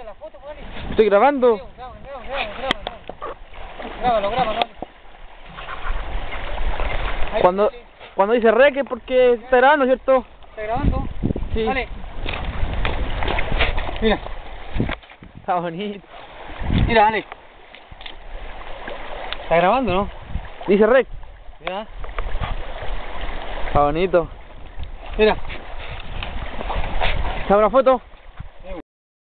la foto, vale. Estoy grabando. Grábalo. Ahí, Cuando dice rec es porque está grabando, ¿cierto? ¿está grabando? Sí. Dale. Mira, Está bonito. mira, dale. ¿Está grabando, no? Dice rec. Mira. Está bonito. Mira. ¿Está una foto?